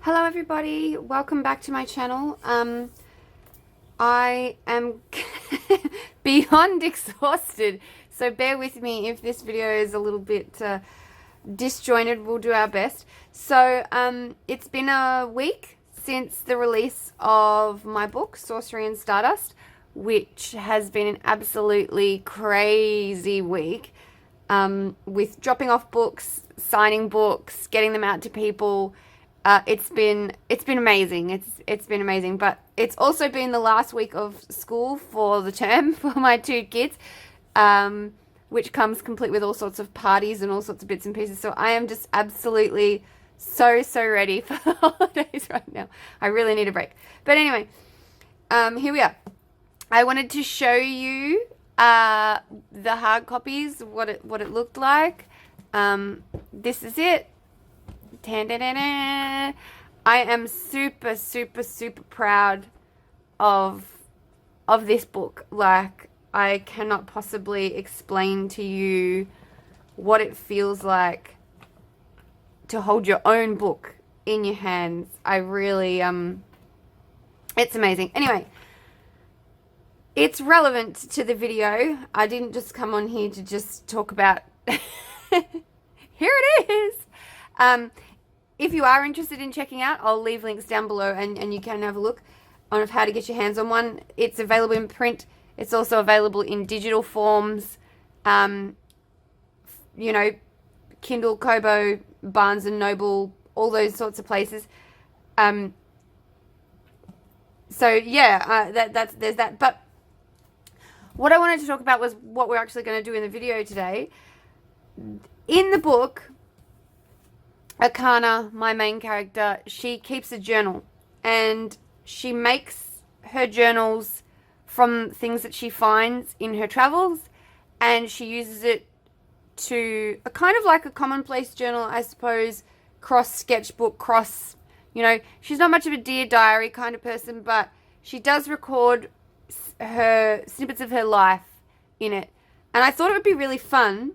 Hello everybody, welcome back to my channel. I am beyond exhausted, so bear with me if this video is a little bit disjointed. We'll do our best. So it's been a week since the release of my book, Sorcery and Stardust, which has been an absolutely crazy week with dropping off books, signing books, getting them out to people. It's been amazing. It's been amazing, but it's also been the last week of school for the term for my two kids, which comes complete with all sorts of parties and all sorts of bits and pieces. So I am just absolutely so ready for the holidays right now. I really need a break. But anyway, here we are. I wanted to show you the hard copies, what it looked like. This is it. I am super proud of this book. Like, I cannot possibly explain to you what it feels like to hold your own book in your hands. I really it's amazing. Anyway, it's relevant to the video. I didn't just come on here to just talk about here it is. If you are interested in checking out, I'll leave links down below and you can have a look on how to get your hands on one. It's available in print. It's also available in digital forms. You know, Kindle, Kobo, Barnes and Noble, all those sorts of places. So yeah, there's that. But what I wanted to talk about was what we're actually going to do in the video today. In the book, Arcana, my main character, she keeps a journal, and she makes her journals from things that she finds in her travels, and she uses it to a kind of like a commonplace journal, I suppose, cross sketchbook, cross, you know, she's not much of a Dear Diary kind of person, but she does record her snippets of her life in it. And I thought it would be really fun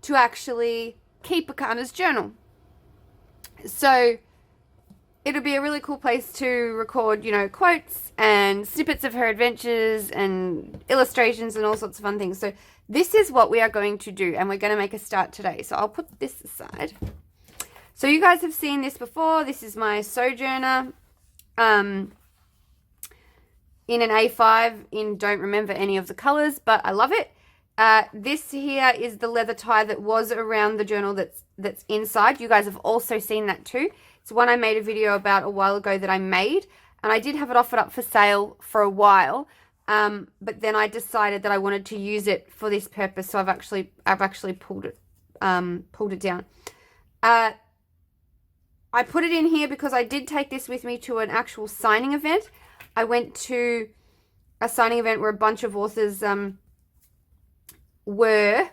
to actually keep Arcana's journal. So it'll be a really cool place to record, you know, quotes and snippets of her adventures and illustrations and all sorts of fun things. So this is what we are going to do, and we're going to make a start today. So I'll put this aside. So you guys have seen this before. This is my Sojourner in an A5 in don't remember any of the colors, but I love it. This here is the leather tie that was around the journal that's inside. You guys have also seen that too. It's one I made a video about a while ago that I made, and I did have it offered up for sale for a while, but then I decided that I wanted to use it for this purpose, so I've actually pulled it down. I put it in here because I did take this with me to an actual signing event. I went to a signing event where a bunch of authors were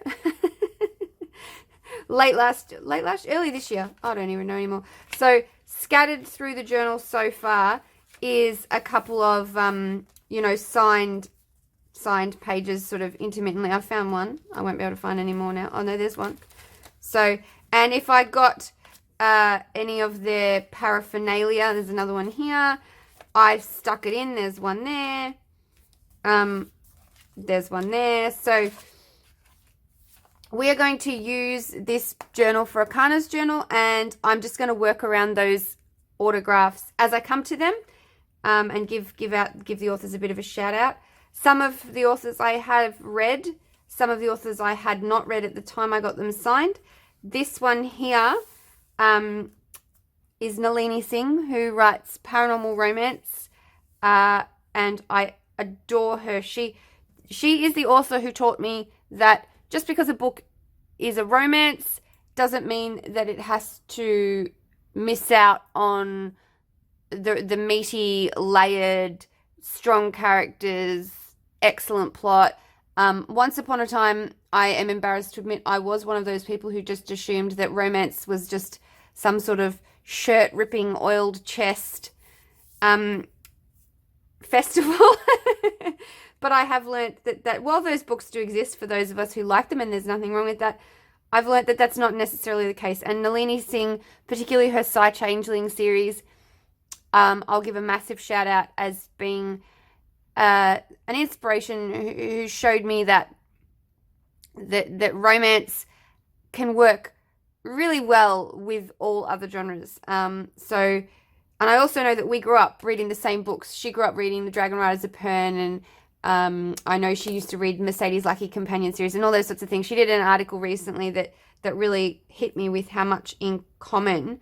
early this year. I don't even know anymore. So scattered through the journal so far is a couple of you know, signed pages sort of intermittently. I found one. I won't be able to find any more now. Oh no, there's one. So, and if I got any of their paraphernalia, there's another one here. I've stuck it in. There's one there. There's one there. So we are going to use this journal for Arcana's journal, and I'm just going to work around those autographs as I come to them, and give the authors a bit of a shout out. Some of the authors I have read, some of the authors I had not read at the time I got them signed. This one here is Nalini Singh, who writes paranormal romance, and I adore her. She is the author who taught me that just because a book is a romance doesn't mean that it has to miss out on the meaty, layered, strong characters, excellent plot. Once upon a time, I am embarrassed to admit, I was one of those people who just assumed that romance was just some sort of shirt-ripping, oiled chest festival. But I have learnt that while those books do exist for those of us who like them, and there's nothing wrong with that, I've learnt that that's not necessarily the case. And Nalini Singh, particularly her Psy Changeling series, I'll give a massive shout out as being an inspiration who showed me that romance can work really well with all other genres. And I also know that we grew up reading the same books. She grew up reading The Dragon Riders of Pern, and I know she used to read Mercedes' Lucky Companion series and all those sorts of things. She did an article recently that really hit me with how much in common,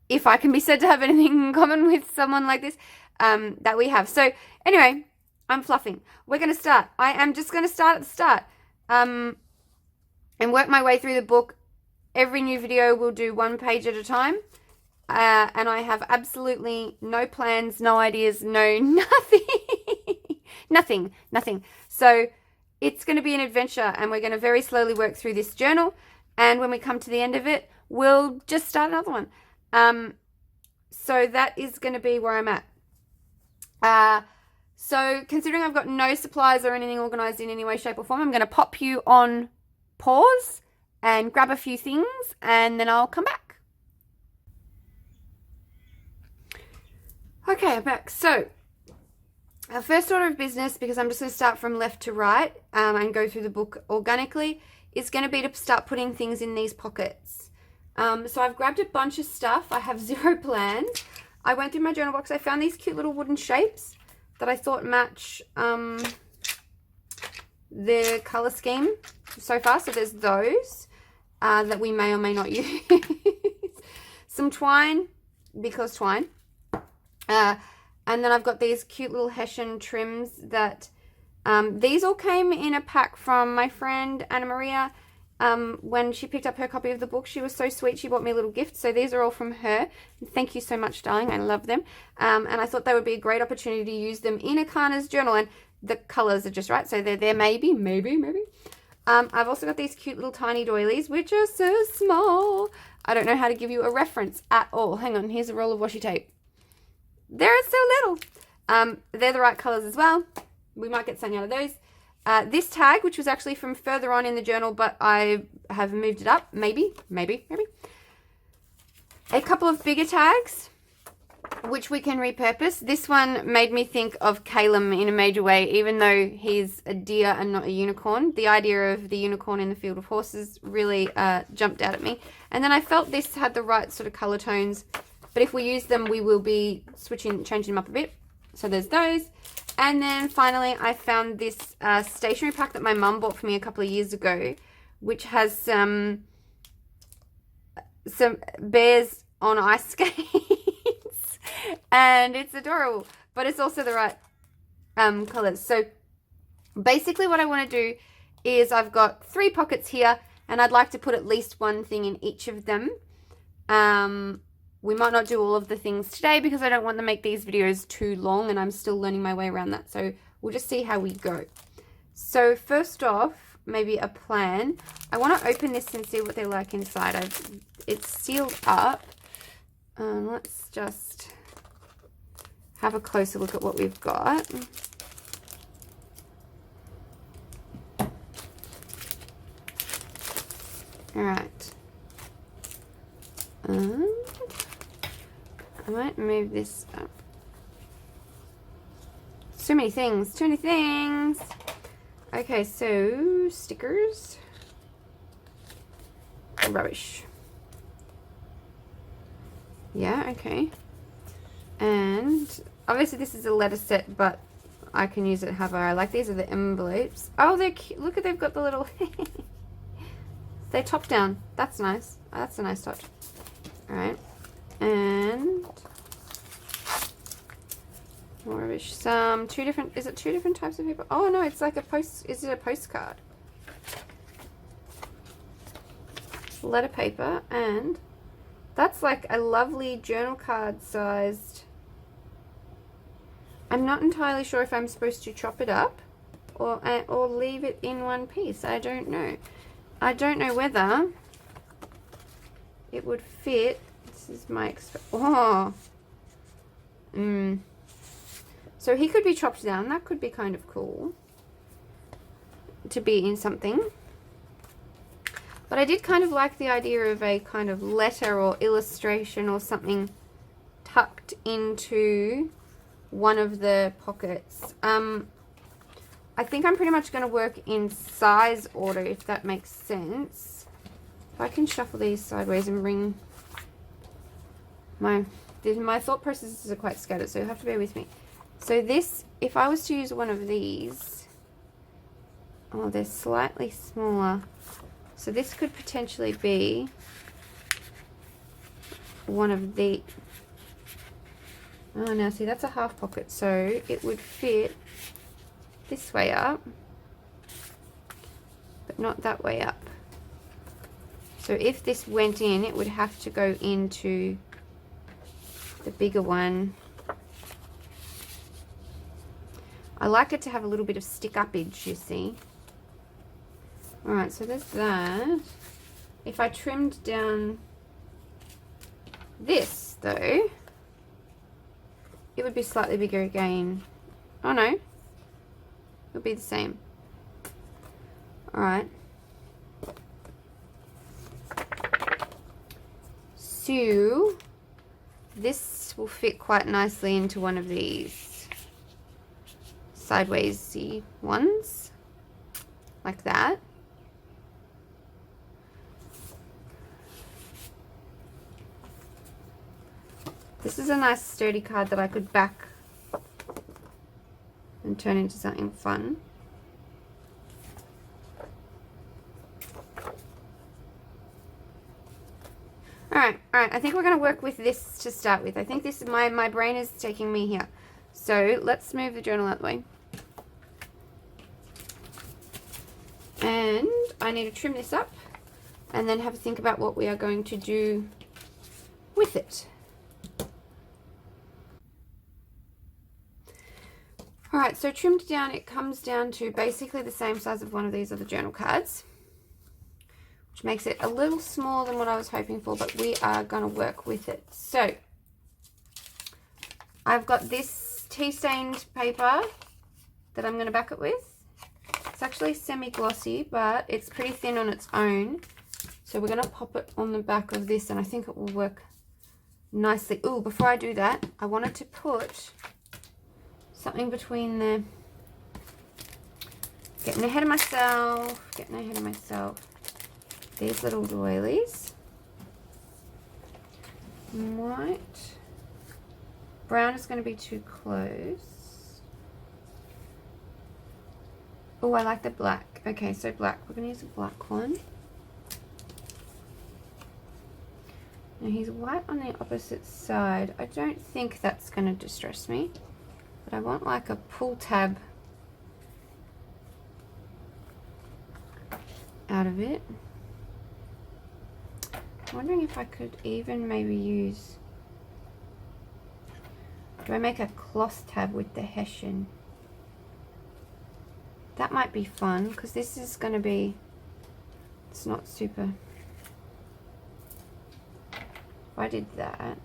if I can be said to have anything in common with someone like this, that we have. So anyway, I'm fluffing. We're going to start. I am just going to start at the start and work my way through the book. Every new video will do one page at a time. And I have absolutely no plans, no ideas, no nothing. nothing. So it's going to be an adventure, and we're going to very slowly work through this journal. And when we come to the end of it, we'll just start another one. So that is going to be where I'm at. So considering I've got no supplies or anything organized in any way, shape or form, I'm going to pop you on pause and grab a few things, and then I'll come back. Okay, I'm back. So, our first order of business, because I'm just going to start from left to right and go through the book organically, is going to be to start putting things in these pockets. So I've grabbed a bunch of stuff. I have zero plans. I went through my journal box. I found these cute little wooden shapes that I thought match the color scheme so far. So there's those that we may or may not use. Some twine, because twine. And then I've got these cute little Hessian trims that, these all came in a pack from my friend Anna Maria. When she picked up her copy of the book, she was so sweet. She bought me a little gift. So these are all from her. Thank you so much, darling. I love them. And I thought they would be a great opportunity to use them in Arcana's journal. And the colors are just right. So they're there maybe. I've also got these cute little tiny doilies, which are so small. I don't know how to give you a reference at all. Hang on. Here's a roll of washi tape. They're so little. They're the right colors as well. We might get something out of those. This tag, which was actually from further on in the journal, but I have moved it up. Maybe. A couple of bigger tags, which we can repurpose. This one made me think of Calum in a major way, even though he's a deer and not a unicorn. The idea of the unicorn in the field of horses really jumped out at me. And then I felt this had the right sort of color tones. But if we use them, we will be changing them up a bit. So there's those. And then finally, I found this stationery pack that my mum bought for me a couple of years ago, which has some bears on ice skates. And it's adorable, but it's also the right colors. So basically what I want to do is I've got 3 pockets here, and I'd like to put at least one thing in each of them. We might not do all of the things today because I don't want to make these videos too long, and I'm still learning my way around that. So we'll just see how we go. So first off, maybe a plan. I want to open this and see what they're like inside. It's sealed up. Let's just have a closer look at what we've got. All right. I might move this up. Too many things. Okay, so stickers. Rubbish. Yeah, okay. And obviously this is a letter set, but I can use it however I like. These are the envelopes. Oh, they're cute. Look at, they've got the little... They top down. That's nice. That's a nice touch. Alright. And more rubbish. Some two different types of paper? Oh no, it's like is it a postcard? Letter paper, and that's like a lovely journal card sized. I'm not entirely sure if I'm supposed to chop it up or leave it in one piece. I don't know. I don't know whether it would fit. This is my So he could be chopped down. That could be kind of cool to be in something. But I did kind of like the idea of a kind of letter or illustration or something tucked into one of the pockets. I think I'm pretty much going to work in size order, if that makes sense. If I can shuffle these sideways and bring my thought processes are quite scattered, so you'll have to bear with me. So this, if I was to use one of these, oh, they're slightly smaller. So this could potentially be one of the, oh, now see, that's a half pocket, so it would fit this way up, but not that way up. So if this went in, it would have to go into the bigger one. I like it to have a little bit of stick-uppage, you see. Alright, so there's that. If I trimmed down this, though, it would be slightly bigger again. Oh no, it would be the same. Alright. So, this will fit quite nicely into one of these sideways-y ones, like that. This is a nice sturdy card that I could back and turn into something fun. Alright, I think we're going to work with this to start with. I think this, my brain is taking me here. So let's move the journal out the way. And I need to trim this up and then have a think about what we are going to do with it. Alright, so trimmed down, it comes down to basically the same size of one of these other journal cards, which makes it a little smaller than what I was hoping for, but we are going to work with it. So, I've got this tea-stained paper that I'm going to back it with. It's actually semi-glossy, but it's pretty thin on its own. So we're going to pop it on the back of this, and I think it will work nicely. Ooh, before I do that, I wanted to put something between the, getting ahead of myself, these little doilies. White. Brown is going to be too close. Oh, I like the black. Okay, so black. We're going to use a black one. Now he's white on the opposite side. I don't think that's going to distress me. But I want like a pull tab out of it. I'm wondering if I could even maybe use, do I make a cloth tab with the Hessian? That might be fun because this is going to be, it's not super. If I did that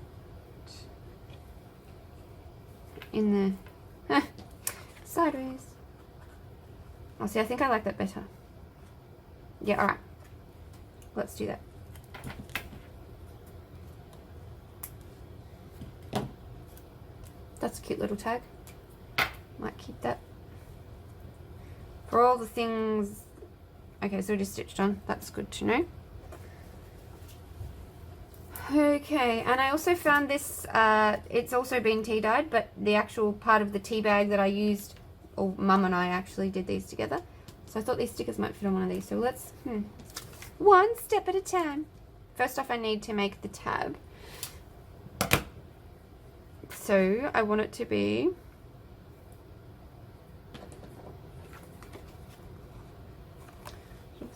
in the sideways. Oh, see, I think I like that better. Yeah, alright. Let's do that. That's a cute little tag. Might keep that. For all the things... Okay, so it is stitched on. That's good to know. Okay, and I also found this, it's also been tea dyed, but the actual part of the tea bag that I used, or Mum and I actually did these together. So I thought these stickers might fit on one of these. So let's, one step at a time. First off, I need to make the tab. So I want it to be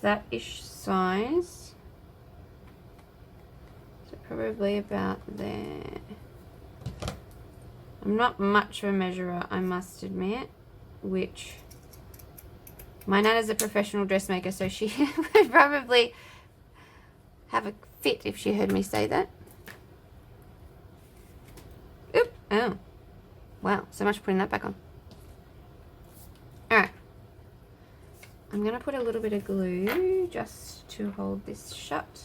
that-ish size. So probably about there. I'm not much of a measurer, I must admit, which my Nana's a professional dressmaker, so she would probably have a fit if she heard me say that. Oop! Oh. Wow, so much putting that back on. Alright. I'm going to put a little bit of glue just to hold this shut.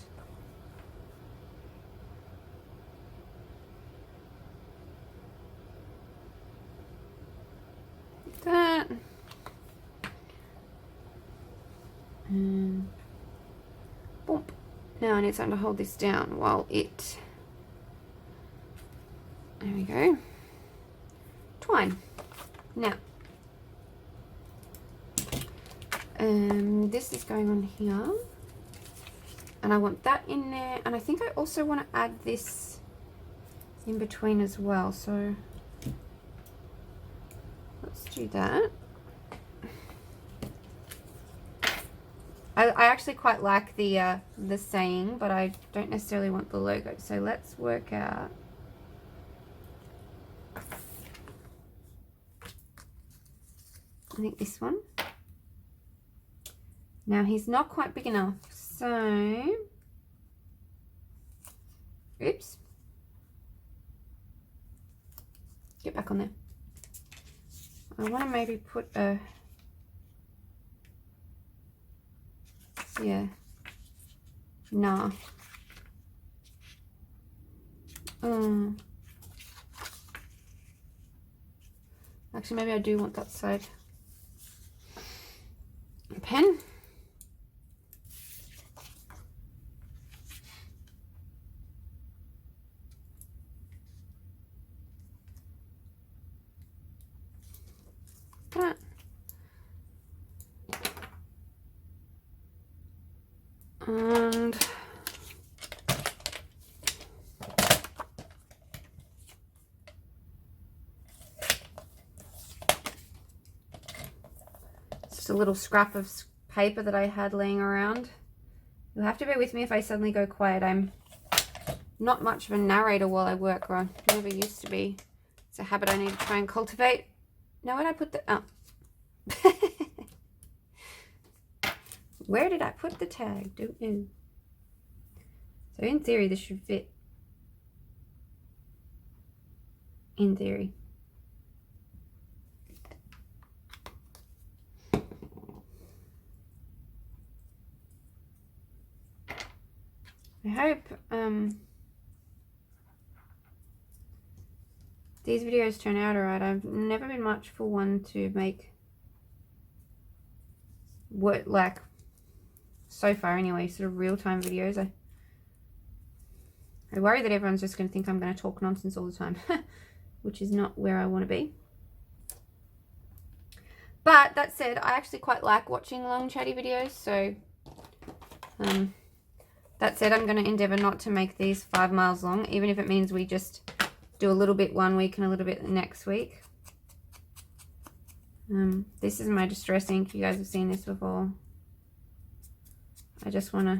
Like that. And boom. Now I need something to hold this down while it... There we go. Twine. Now, this is going on here, and I want that in there, and I think I also want to add this in between as well, so let's do that. I actually quite like the saying, but I don't necessarily want the logo, so let's work out. I think this one. Now he's not quite big enough, so oops, get back on there. I want to maybe put a, yeah, nah. Actually, maybe I do want that side. A pen. That. And just a little scrap of paper that I had laying around. You'll have to bear with me if I suddenly go quiet. I'm not much of a narrator while I work, or I never used to be. It's a habit I need to try and cultivate. Now, where did I put the... Oh. Where did I put the tag? Don't know. So in theory, this should fit. In theory. I hope these videos turn out alright. I've never been much for one to make what, like, so far anyway, sort of real-time videos. I worry that everyone's just going to think I'm going to talk nonsense all the time, which is not where I want to be. But that said, I actually quite like watching long chatty videos, so that said, I'm going to endeavour not to make these 5 miles long, even if it means we just do a little bit one week and a little bit next week. This is my distress ink. You guys have seen this before. I just want to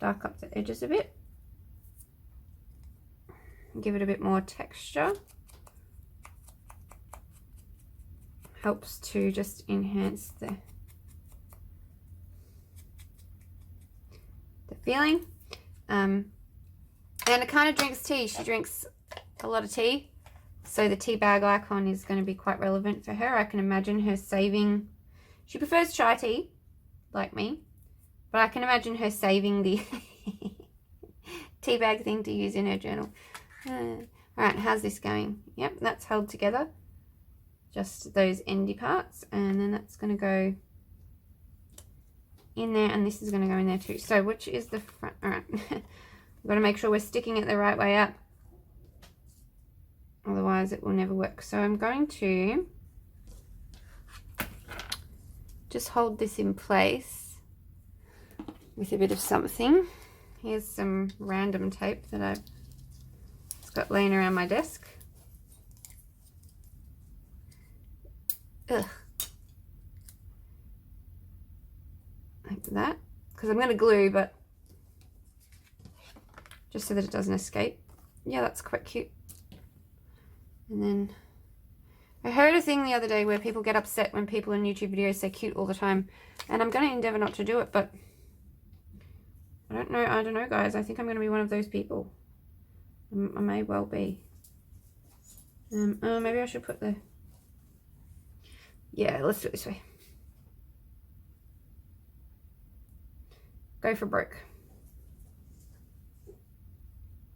dark up the edges a bit. Give it a bit more texture. Helps to just enhance the feeling. And Arcana drinks tea. She drinks a lot of tea. So the tea bag icon is going to be quite relevant for her. I can imagine her saving... She prefers chai tea, like me. But I can imagine her saving the tea bag thing to use in her journal. Alright, how's this going? Yep, that's held together. Just those endy parts. And then that's going to go in there. And this is going to go in there too. So which is the front? Alright. We've got to make sure we're sticking it the right way up. Otherwise it will never work. So I'm going to just hold this in place with a bit of something. Here's some random tape that I've just got laying around my desk. Ugh. Like that. Because I'm going to glue, but just so that it doesn't escape. Yeah, that's quite cute. And then I heard a thing the other day where people get upset when people in YouTube videos say cute all the time. And I'm going to endeavour not to do it, but I don't know, guys. I think I'm going to be one of those people. I may well be. Maybe I should put the Yeah, let's do it this way. Go for broke.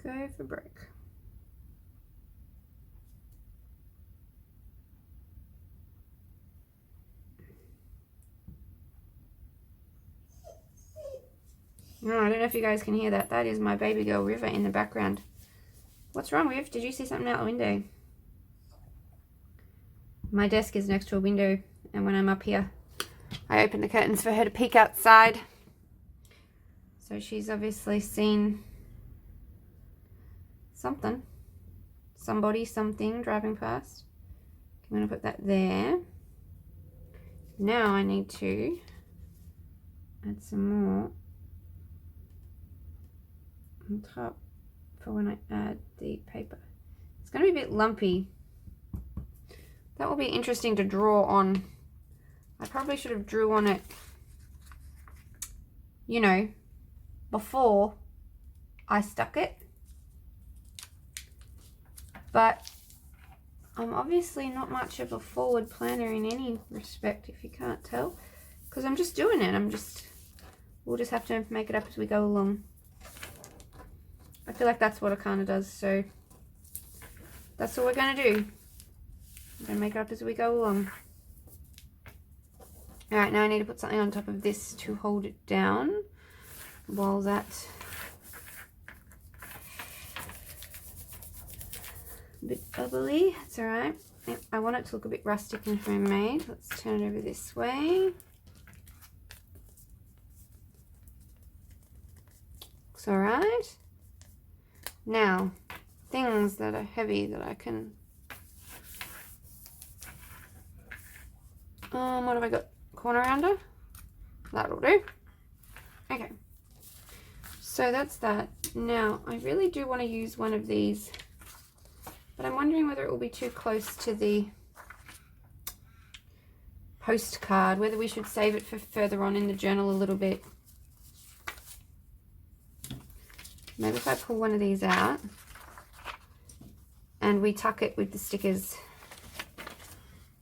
Go for broke. No, I don't know if you guys can hear that. That is my baby girl River in the background. What's wrong, Riv? Did you see something out the window? My desk is next to a window, and when I'm up here, I open the curtains for her to peek outside. So she's obviously seen something. Somebody, something driving past. I'm going to put that there. Now I need to add some more on top for when I add the paper. It's going to be a bit lumpy. That will be interesting to draw on. I probably should have drew on it, you know, before I stuck it. But I'm obviously not much of a forward planner in any respect, if you can't tell, because I'm just doing it. We'll just have to make it up as we go along. I feel like that's what Arcana does, so that's what we're going to do. We're going to make it up as we go along. Alright, now I need to put something on top of this to hold it down while that a bit bubbly. That's alright. I want it to look a bit rustic and homemade. Let's turn it over this way. Looks alright. Now, things that are heavy that I can... what have I got? Corner rounder? That'll do. Okay. So that's that. Now, I really do want to use one of these, but I'm wondering whether it will be too close to the postcard, whether we should save it for further on in the journal a little bit. Maybe if I pull one of these out and we tuck it with the stickers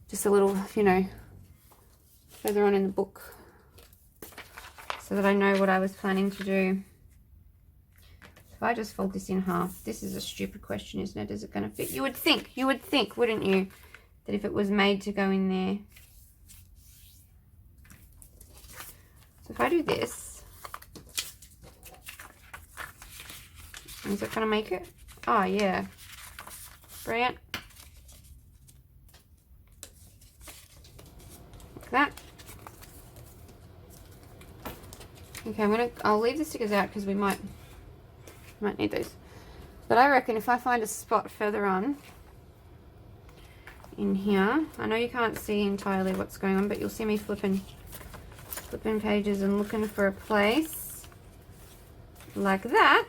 just a little, you know, further on in the book so that I know what I was planning to do. If I just fold this in half, this is a stupid question, isn't it? Is it going to fit? You would think, wouldn't you, that if it was made to go in there. So if I do this, is it going to make it? Oh, yeah. Brilliant. Like that. Okay, I'll leave the stickers out because we might need those. But I reckon if I find a spot further on in here, I know you can't see entirely what's going on, but you'll see me flipping pages and looking for a place like that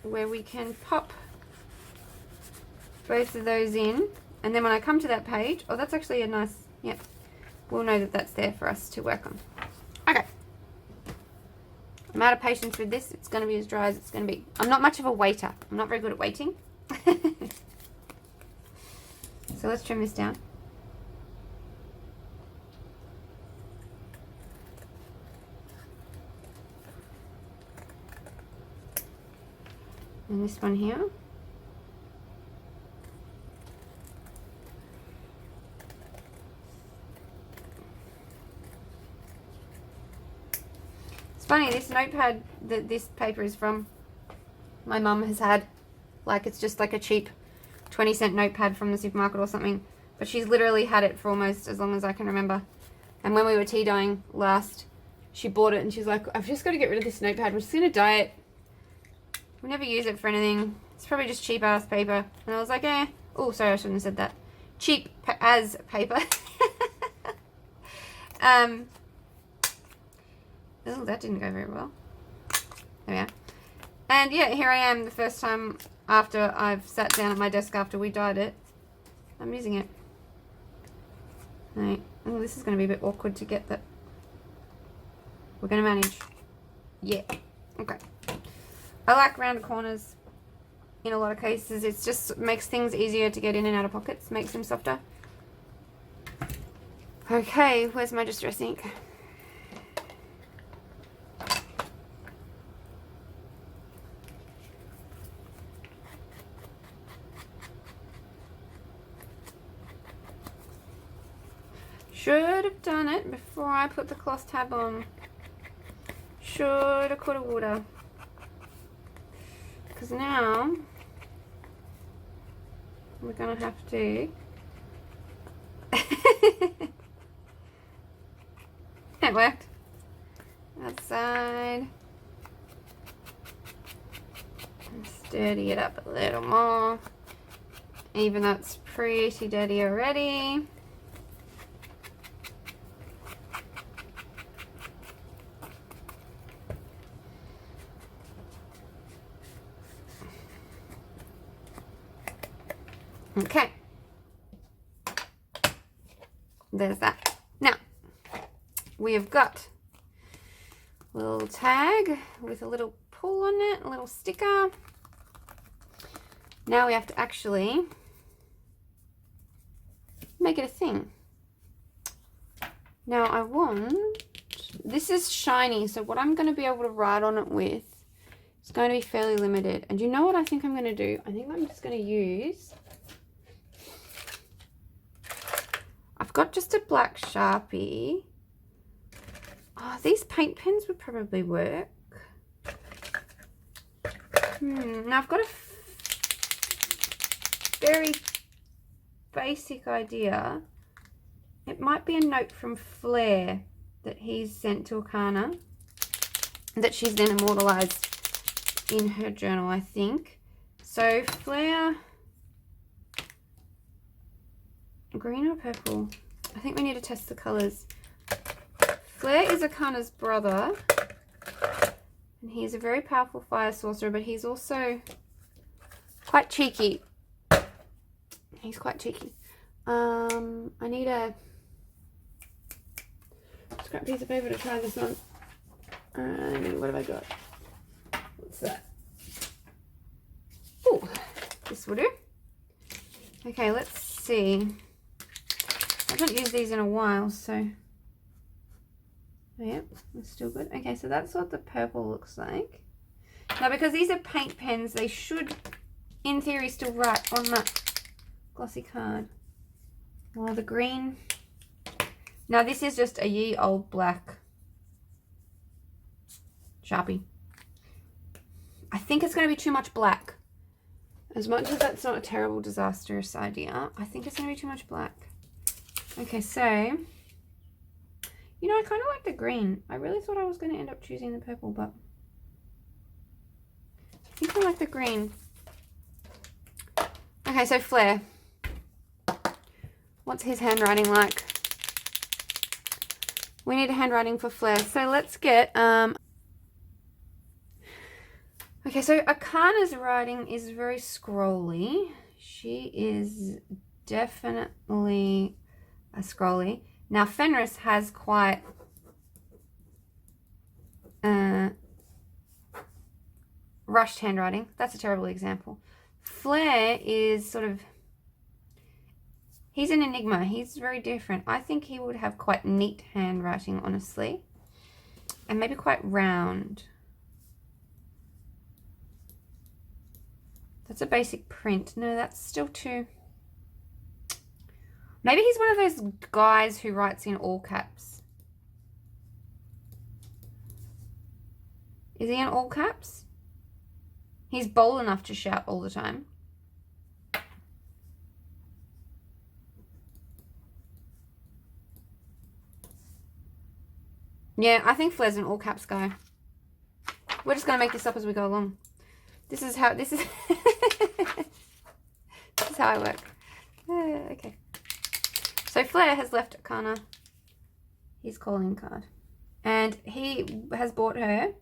where we can pop both of those in, and then when I come to that page, oh, that's actually a nice, yeah, we'll know that that's there for us to work on. Okay. I'm out of patience with this. It's going to be as dry as it's going to be. I'm not much of a waiter. I'm not very good at waiting. So let's trim this down. And this one here. It's funny, this notepad that this paper is from, my mum has had, like, it's just like a cheap 20-cent notepad from the supermarket or something, but she's literally had it for almost as long as I can remember. And when we were tea dyeing last, she bought it and she's like, I've just got to get rid of this notepad, we're just going to dye it. We never use it for anything. It's probably just cheap ass paper. And I was like, eh. Oh, sorry, I shouldn't have said that. Cheap as paper. Oh, that didn't go very well. There we are. And yeah, here I am the first time after I've sat down at my desk after we dyed it. I'm using it. Right. Oh, this is going to be a bit awkward to get that. We're going to manage. Yeah. Okay. I like round corners in a lot of cases. It just makes things easier to get in and out of pockets, makes them softer. Okay, where's my distress ink? Should have done it before I put the cloth tab on. Shoulda, coulda, woulda. Because now we're gonna have to. It worked. Outside. Sturdy it up a little more. Even though it's pretty dirty already. Okay. There's that. Now, we have got a little tag with a little pull on it, a little sticker. Now we have to actually make it a thing. Now I want, this is shiny, so what I'm going to be able to write on it with is going to be fairly limited. And you know what I think I'm going to do? I think I'm just going to use, I've got just a black Sharpie. Oh, these paint pens would probably work. Now I've got a very basic idea. It might be a note from Flair that he's sent to Arcana that she's then immortalized in her journal, I think. So Flair, green or purple? I think we need to test the colors. Flair is Arcana's brother, and he's a very powerful fire sorcerer, but he's also quite cheeky. He's quite cheeky. I need a scrap piece of paper to try this on. What have I got? What's that? Oh, this will do. Okay, let's see. I haven't used these in a while, so yeah, it's still good. Okay, so that's what the purple looks like. Now, because these are paint pens, they should, in theory, still write on that glossy card. While the green, now this is just a ye old black Sharpie. I think it's going to be too much black. As much as that's not a terrible, disastrous idea, I think it's going to be too much black. Okay, so, you know, I kind of like the green. I really thought I was going to end up choosing the purple, but I think I like the green. Okay, so Flair. What's his handwriting like? We need a handwriting for Flair. So let's get, okay, so Arcana's writing is very scrolly. She is definitely a scrolly. Now Fenris has quite rushed handwriting. That's a terrible example. Flair is sort of, he's an enigma. He's very different. I think he would have quite neat handwriting, honestly. And maybe quite round. That's a basic print. No, that's still too... Maybe he's one of those guys who writes in all caps. Is he in all caps? He's bold enough to shout all the time. Yeah, I think Flair's an all caps guy. We're just going to make this up as we go along. This is how, this is, this is how I work. Okay. So Flair has left Arcana his calling card. And he has bought her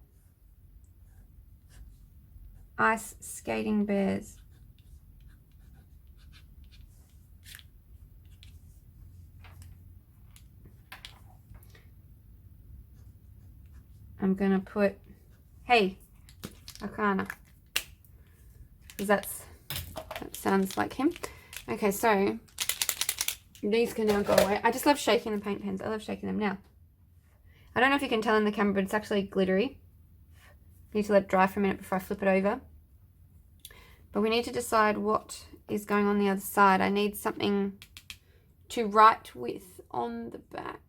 ice skating bears. I'm going to put, hey, Arcana. Because that sounds like him. Okay, so These can now go away. I just love shaking the paint pens. I love shaking them now. I don't know if you can tell in the camera, but it's actually glittery. Need to let it dry for a minute before I flip it over. But we need to decide what is going on the other side. I need something to write with on the back.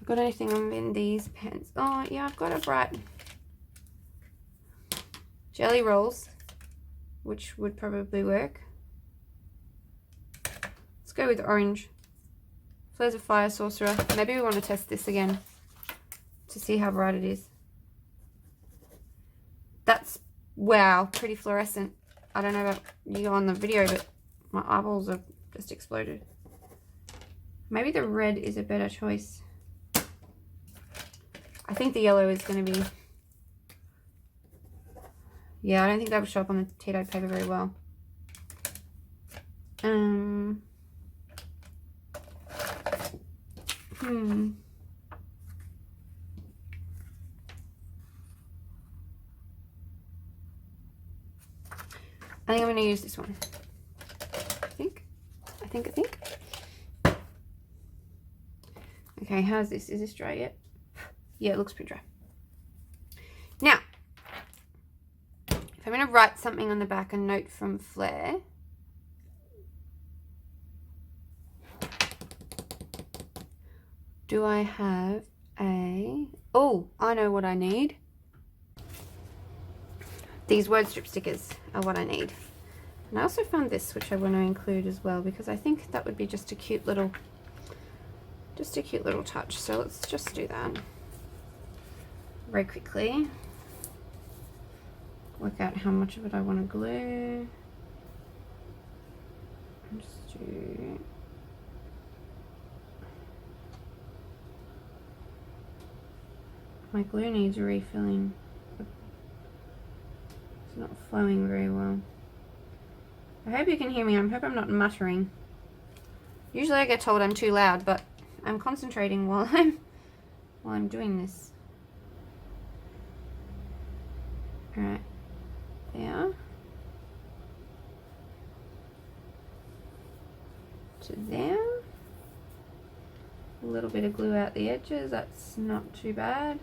Got anything in these pens? Oh yeah, I've got a bright jelly rolls, which would probably work. Let's go with orange. Flares of Fire Sorcerer. Maybe we want to test this again to see how bright it is. That's, wow, pretty fluorescent. I don't know about you on the video, but my eyeballs have just exploded. Maybe the red is a better choice. I think the yellow is going to be... Yeah, I don't think that would show up on the tea-dyed paper very well. I think I'm going to use this one. I think. Okay, how's this? Is this dry yet? Yeah, it looks pretty dry. Now, if I'm going to write something on the back, a note from Flair. Do I have a... Oh, I know what I need. These word strip stickers are what I need. And I also found this, which I want to include as well, because I think that would be just a cute little touch. So let's just do that very quickly. Work out how much of it I want to glue. And just do... My glue needs refilling. It's not flowing very well. I hope you can hear me. I hope I'm not muttering. Usually I get told I'm too loud, but I'm concentrating while I'm doing this. Alright. There. To there. A little bit of glue out the edges. That's not too bad.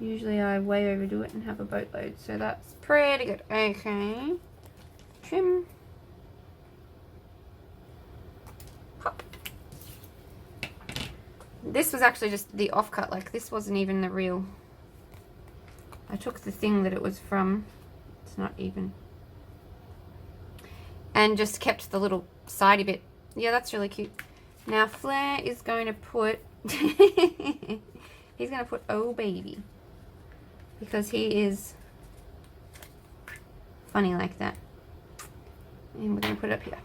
Usually I way overdo it and have a boatload, so that's pretty good. Okay. Trim. Pop. This was actually just the offcut, like this wasn't even the real. I took the thing that it was from. It's not even. And just kept the little sidey bit. Yeah, that's really cute. Now Flair is going to put, he's going to put Oh Baby. Because he is funny like that. And we're going to put it up here.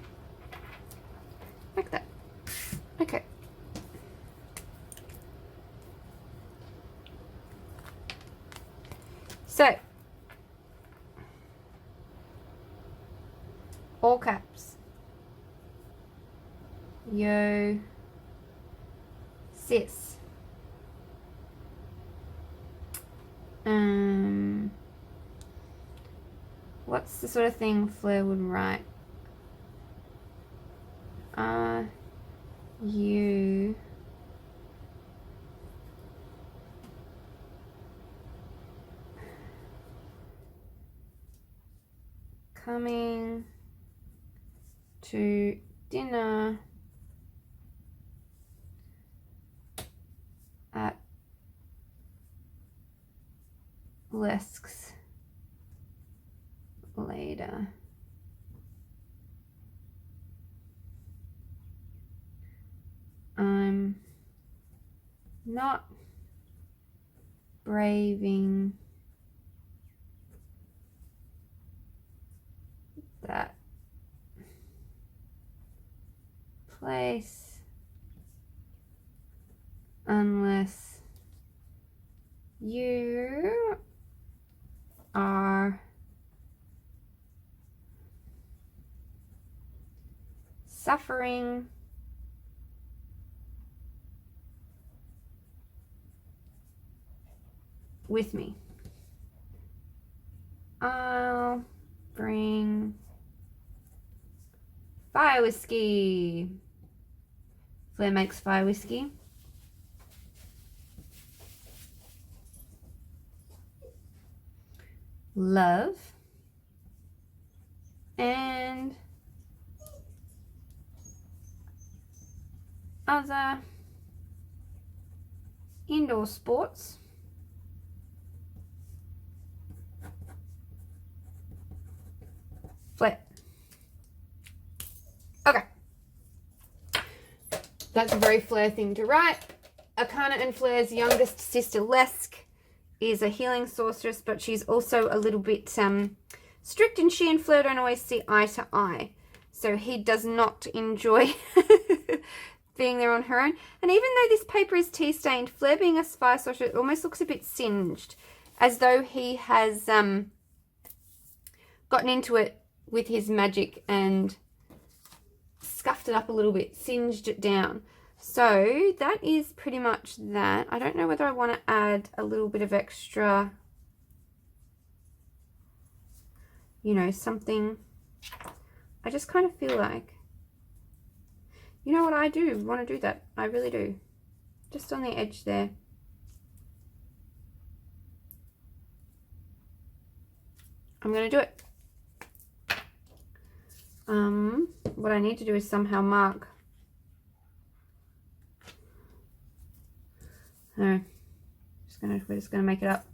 Like that. Okay. So, all caps. Yo, sis. What's the sort of thing Flair would write? You coming to dinner at Lesk's later. I'm not braving that place unless you are suffering with me. I'll bring fire whiskey. Fleur makes fire whiskey. Love. And other indoor sports. Fleur. Okay. That's a very Fleur thing to write. Arcana and Fleur's youngest sister, Lesk, is a healing sorceress, but she's also a little bit strict, and she and Fleur don't always see eye to eye. So he does not enjoy being there on her own. And even though this paper is tea-stained, Fleur, being a fire sorcerer, it almost looks a bit singed, as though he has gotten into it with his magic and scuffed it up a little bit, singed it down. So that is pretty much that. I don't know whether I want to add a little bit of extra, you know, something. I just kind of feel like, you know what, I do want to do that. I really do. Just on the edge there. I'm going to do it. What I need to do is somehow mark. No, we're just gonna make it up.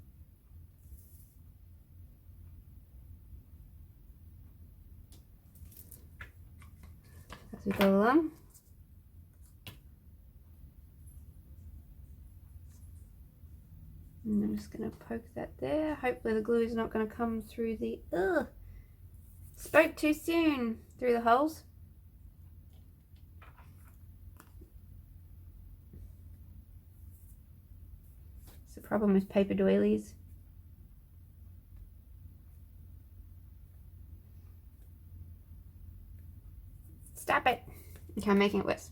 As we go along. And I'm just gonna poke that there. Hopefully the glue is not gonna come through the, spoke too soon, through the holes. It's the problem with paper doilies. Stop it. Okay, I'm making it worse.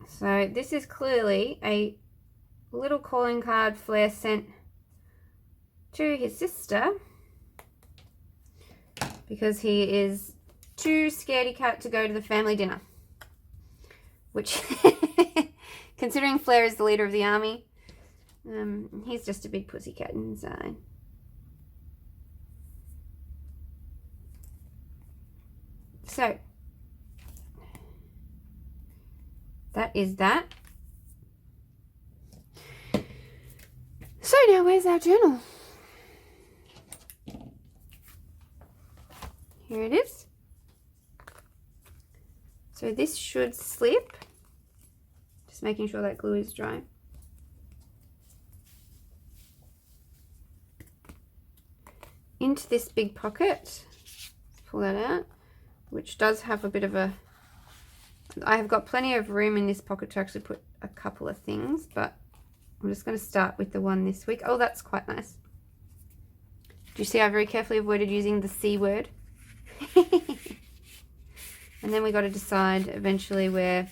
So this is clearly a little calling card Fleur sent to his sister because he is too scaredy cat to go to the family dinner. Which, considering Fleur is the leader of the army, he's just a big pussycat inside. So, that is that. So now where's our journal? Here it is. So this should slip. Just making sure that glue is dry. Into this big pocket. Let's pull that out, which does have a bit of a... I have got plenty of room in this pocket to actually put a couple of things, but I'm just going to start with the one this week. Oh, that's quite nice. Do you see I very carefully avoided using the C word? And then we got to decide eventually where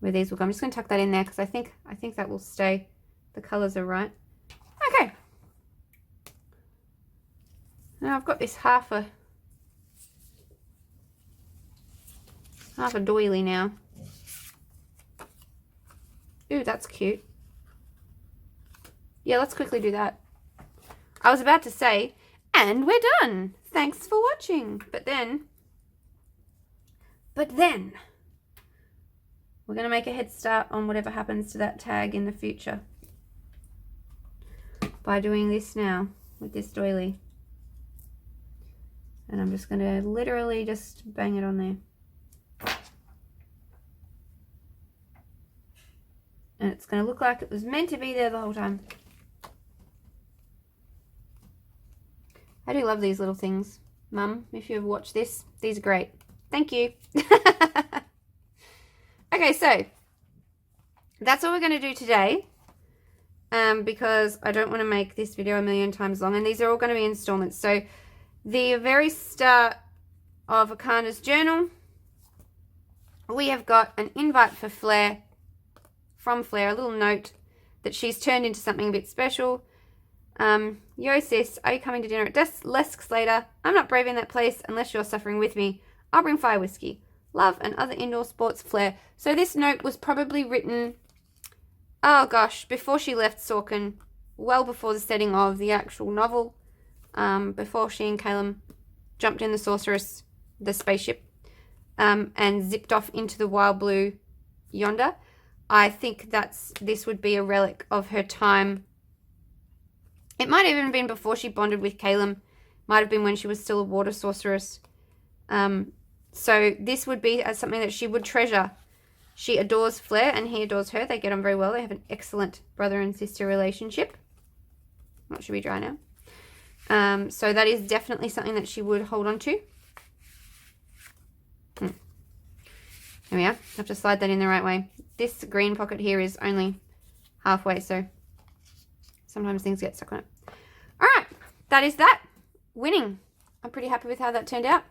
these will go. I'm just going to tuck that in there because I think that will stay. The colours are right. Okay. Now I've got this half a doily now. Ooh, that's cute. Yeah, let's quickly do that. I was about to say, and we're done. Thanks for watching. But then, we're going to make a head start on whatever happens to that tag in the future by doing this now with this doily. And I'm just going to literally just bang it on there. And it's going to look like it was meant to be there the whole time. I do love these little things. Mum, if you ever watch this, these are great. Thank you. Okay, so that's all we're going to do today. Because I don't want to make this video a million times long. And these are all going to be installments. So the very start of Arcana's journal, we have got an invite for Fleur, from Fleur, a little note that she's turned into something a bit special. Yo sis, are you coming to dinner at Lesk's later? I'm not brave in that place unless you're suffering with me. I'll bring fire whiskey. Love and other indoor sports flair. So this note was probably written, oh gosh, before she left Sorkin, well before the setting of the actual novel, before she and Caleb jumped in the Sorceress, the spaceship, and zipped off into the wild blue yonder. I think this would be a relic of her time. It might have even been before she bonded with Caleb. Might have been when she was still a water sorceress. So this would be something that she would treasure. She adores Fleur and he adores her. They get on very well. They have an excellent brother and sister relationship. That should be dry now. So that is definitely something that she would hold on to. There we are. Have to slide that in the right way. This green pocket here is only halfway, so sometimes things get stuck on it. All right, that is that. Winning. I'm pretty happy with how that turned out.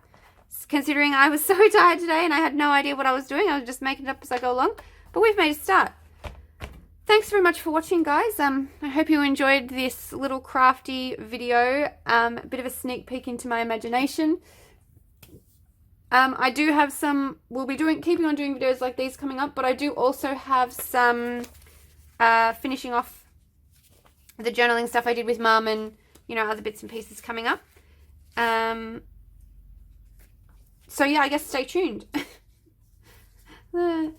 Considering I was so tired today and I had no idea what I was doing. I was just making it up as I go along. But we've made a start. Thanks very much for watching, guys. I hope you enjoyed this little crafty video. A bit of a sneak peek into my imagination. I do have some, we'll be keeping on doing videos like these coming up, but I do also have some finishing off the journaling stuff I did with Mum and, you know, other bits and pieces coming up. So yeah, I guess stay tuned. And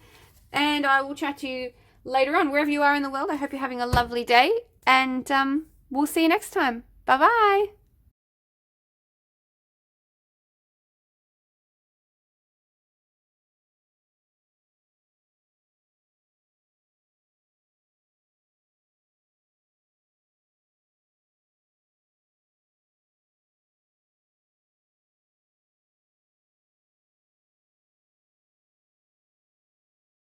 I will chat to you later on, wherever you are in the world. I hope you're having a lovely day, and we'll see you next time. Bye-bye.